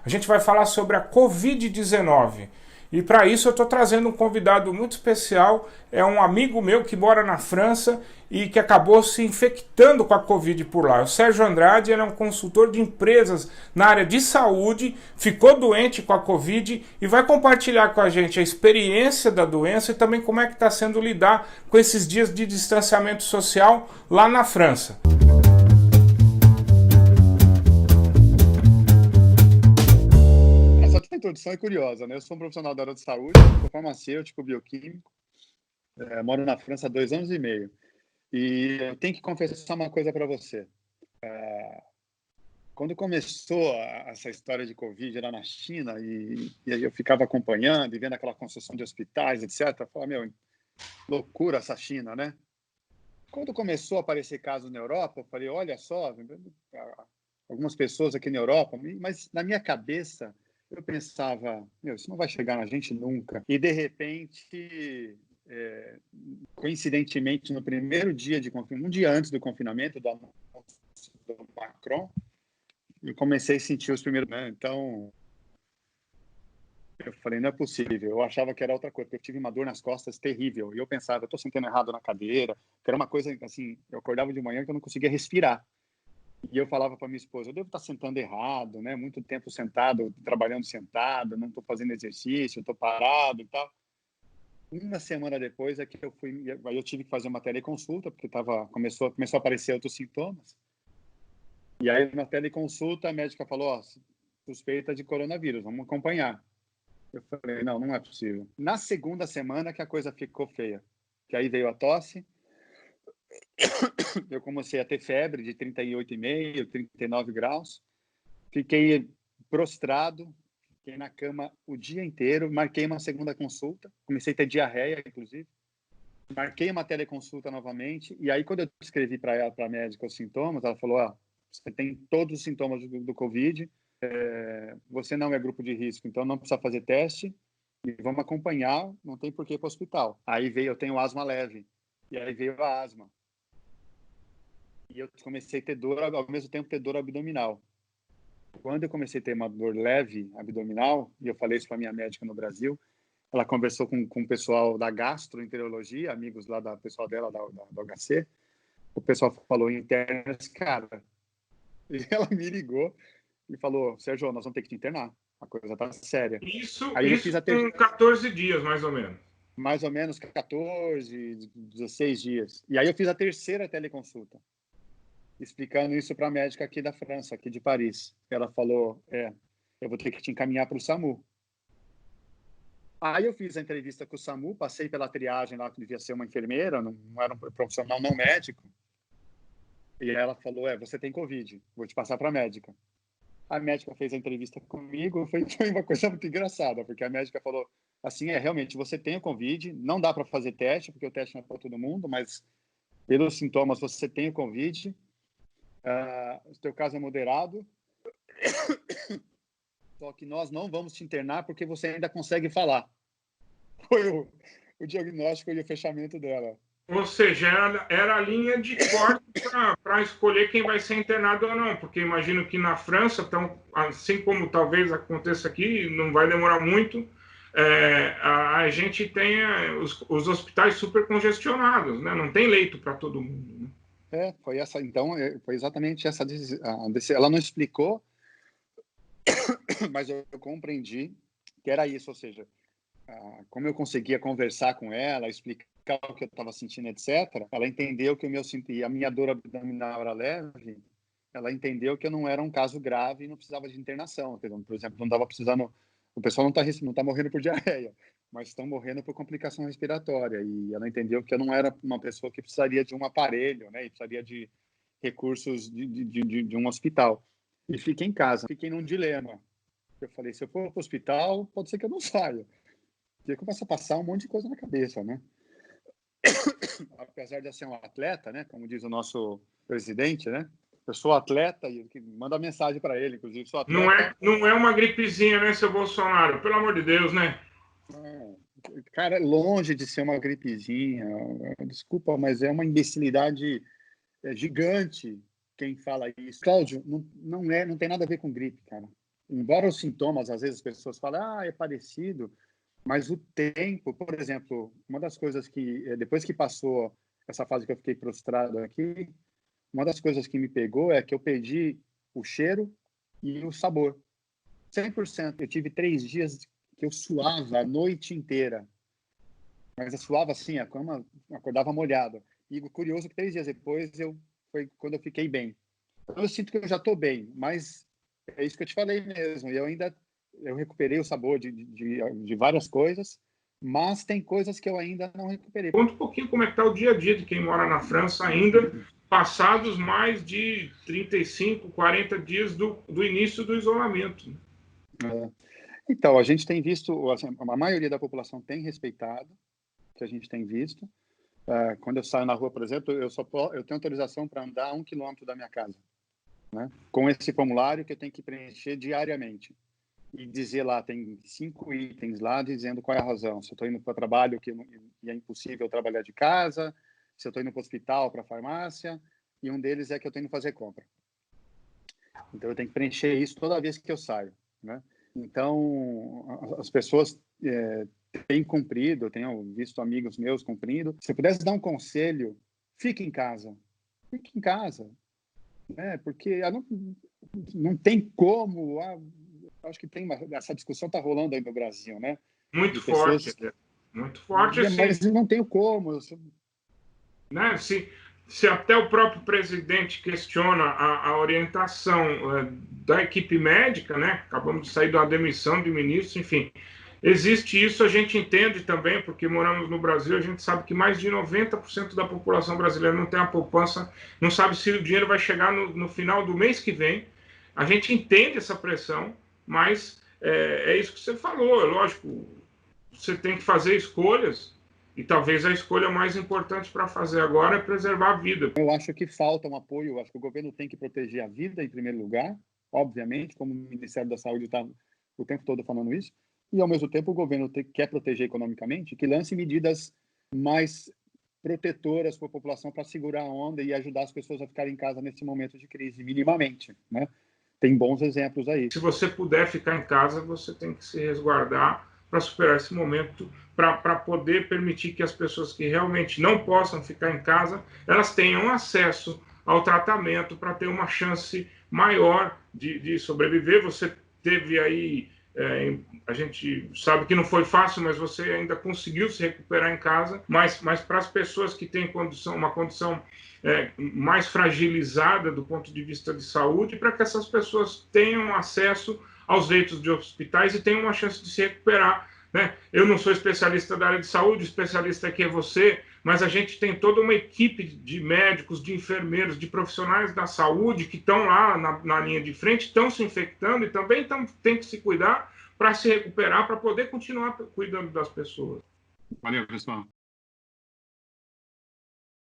A gente vai falar sobre a Covid-19. E para isso eu estou trazendo um convidado muito especial, é um amigo meu que mora na França e que acabou se infectando com a Covid por lá. O Sérgio Andrade, ele é um consultor de empresas na área de saúde, ficou doente com a Covid e vai compartilhar com a gente a experiência da doença e também como é que está sendo lidar com esses dias de distanciamento social lá na França. Essa introdução é curiosa, né? Eu sou um profissional da área de saúde, sou farmacêutico, bioquímico, moro na França há 2 anos e meio. E eu tenho que confessar uma coisa para você. Quando começou essa história de Covid lá na China, e aí eu ficava acompanhando e vendo aquela construção de hospitais, etc., eu falava, meu, loucura essa China, né? Quando começou a aparecer casos na Europa, eu falei, olha só, algumas pessoas aqui na Europa, mas na minha cabeça eu pensava, meu, isso não vai chegar na gente nunca. E de repente, coincidentemente, no primeiro dia de confinamento, um dia antes do confinamento do Macron, eu comecei a sentir os primeiros, né? Então, eu falei, não é possível. Eu achava que era outra coisa, porque eu tive uma dor nas costas terrível. E eu pensava, eu estou sentando errado na cadeira, que era uma coisa assim, eu acordava de manhã que eu não conseguia respirar. E eu falava para minha esposa, eu devo estar sentando errado, né? Muito tempo sentado, trabalhando sentado, não estou fazendo exercício, estou parado e tal. Uma semana depois é que eu fui, aí eu tive que fazer uma teleconsulta, porque começou a aparecer outros sintomas. E aí na teleconsulta a médica falou, ó, suspeita de coronavírus, vamos acompanhar. Eu falei, não, não é possível. Na segunda semana que a coisa ficou feia, que aí veio a tosse, eu comecei a ter febre de 38,5, 39 graus, fiquei prostrado, fiquei na cama o dia inteiro, marquei uma segunda consulta, comecei a ter diarreia, inclusive, marquei uma teleconsulta novamente, e aí quando eu descrevi para ela, para a médica, os sintomas, ela falou, você tem todos os sintomas do Covid, você não é grupo de risco, então não precisa fazer teste, e vamos acompanhar, não tem por que ir para o hospital. Aí veio, eu tenho asma leve, e aí veio a asma. E eu comecei a ter dor, ao mesmo tempo ter dor abdominal. Quando eu comecei a ter uma dor leve abdominal, e eu falei isso para minha médica no Brasil, ela conversou com o pessoal da gastroenterologia, amigos lá da pessoal dela, da HC, o pessoal falou internas, cara, e ela me ligou e falou, Sérgio, nós vamos ter que te internar, a coisa tá séria. Isso, Aí eu fiz isso com 14 dias, mais ou menos. mais ou menos 14, 16 dias. E aí eu fiz a terceira teleconsulta, explicando isso para a médica aqui da França, aqui de Paris. Ela falou, eu vou ter que te encaminhar para o SAMU. Aí eu fiz a entrevista com o SAMU, passei pela triagem lá, que devia ser uma enfermeira, não era um profissional não médico. E ela falou, você tem Covid, vou te passar para a médica. A médica fez a entrevista comigo, foi uma coisa muito engraçada, porque a médica falou assim, realmente, você tem o Covid, não dá para fazer teste, porque o teste não é para todo mundo, mas pelos sintomas você tem o Covid, o seu caso é moderado, só que nós não vamos te internar porque você ainda consegue falar. Foi o diagnóstico e o fechamento dela. Ou seja, era a linha de corte para escolher quem vai ser internado ou não, porque imagino que na França, então, assim como talvez aconteça aqui, não vai demorar muito, a gente tem os hospitais super congestionados, né? Não tem leito para todo mundo. Né? Foi essa, então, foi exatamente essa. Ela não explicou, mas eu compreendi que era isso, ou seja, como eu conseguia conversar com ela, explicar o que eu estava sentindo, etc., ela entendeu que a minha dor abdominal era leve, ela entendeu que eu não era um caso grave e não precisava de internação. Por exemplo, não estava precisando, o pessoal não tá morrendo por diarreia, mas estão morrendo por complicação respiratória. E ela entendeu que eu não era uma pessoa que precisaria de um aparelho, né, e precisaria de recursos de um hospital. E fiquei em casa, fiquei num dilema. Eu falei, se eu for para o hospital, pode ser que eu não saia. E eu começo a passar um monte de coisa na cabeça, né? Apesar de eu ser um atleta, né? Como diz o nosso presidente, né? Eu sou atleta e manda mensagem para ele, inclusive, sou atleta. Não é uma gripezinha, né, seu Bolsonaro? Pelo amor de Deus, né? Cara, longe de ser uma gripezinha. Desculpa, mas é uma imbecilidade gigante quem fala isso. Cláudio, não tem nada a ver com gripe, cara. embora os sintomas, às vezes as pessoas falam, é parecido, mas o tempo, por exemplo, uma das coisas que, depois que passou essa fase que eu fiquei prostrado aqui, uma das coisas que me pegou é que eu perdi o cheiro e o sabor. 100%. Eu tive 3 dias que eu suava a noite inteira. Mas eu suava assim, a cama acordava molhada. E o curioso é que 3 dias depois foi quando eu fiquei bem. Então, eu sinto que eu já estou bem, mas é isso que eu te falei mesmo. E eu recuperei o sabor de várias coisas, mas tem coisas que eu ainda não recuperei. Conta um pouquinho como é que está o dia a dia de quem mora na França ainda, passados mais de 35, 40 dias do início do isolamento. Então, a gente tem visto, assim, a maioria da população tem respeitado o que a gente tem visto. Quando eu saio na rua, por exemplo, eu tenho autorização para andar 1 quilômetro da minha casa, né? Com esse formulário que eu tenho que preencher diariamente. E dizer lá, tem 5 itens lá dizendo qual é a razão. Se eu estou indo para o trabalho e é impossível trabalhar de casa, se eu estou indo para o hospital, para a farmácia, e um deles é que eu estou indo fazer compra. Então, eu tenho que preencher isso toda vez que eu saio, né? Então, as pessoas têm cumprido, eu tenho visto amigos meus cumprindo. Se eu pudesse dar um conselho, fique em casa. Fique em casa, né? Porque não tem como... acho que essa discussão está rolando aí no Brasil, né? Muito forte, muito forte, assim. Mas não tem como. Né? Se até o próprio presidente questiona a orientação da equipe médica, né? Acabamos de sair de uma demissão de ministro, enfim. Existe isso, a gente entende também, porque moramos no Brasil, a gente sabe que mais de 90% da população brasileira não tem a poupança, não sabe se o dinheiro vai chegar no final do mês que vem. A gente entende essa pressão, mas é isso que você falou, é lógico, você tem que fazer escolhas, e talvez a escolha mais importante para fazer agora é preservar a vida. Eu acho que falta um apoio, eu acho que o governo tem que proteger a vida em primeiro lugar, obviamente, como o Ministério da Saúde está o tempo todo falando isso, e ao mesmo tempo o governo quer proteger economicamente, que lance medidas mais protetoras para a população para segurar a onda e ajudar as pessoas a ficarem em casa nesse momento de crise, minimamente, né? Tem bons exemplos aí. Se você puder ficar em casa, você tem que se resguardar para superar esse momento, para poder permitir que as pessoas que realmente não possam ficar em casa, elas tenham acesso ao tratamento para ter uma chance maior de sobreviver. Você teve aí, a gente sabe que não foi fácil, mas você ainda conseguiu se recuperar em casa, mas para as pessoas que têm uma condição mais fragilizada do ponto de vista de saúde, para que essas pessoas tenham acesso aos leitos de hospitais e tenham uma chance de se recuperar, né? Eu não sou especialista da área de saúde, o especialista aqui é você, mas a gente tem toda uma equipe de médicos, de enfermeiros, de profissionais da saúde que estão lá na linha de frente, estão se infectando e também tem que se cuidar para se recuperar, para poder continuar cuidando das pessoas. Valeu, pessoal.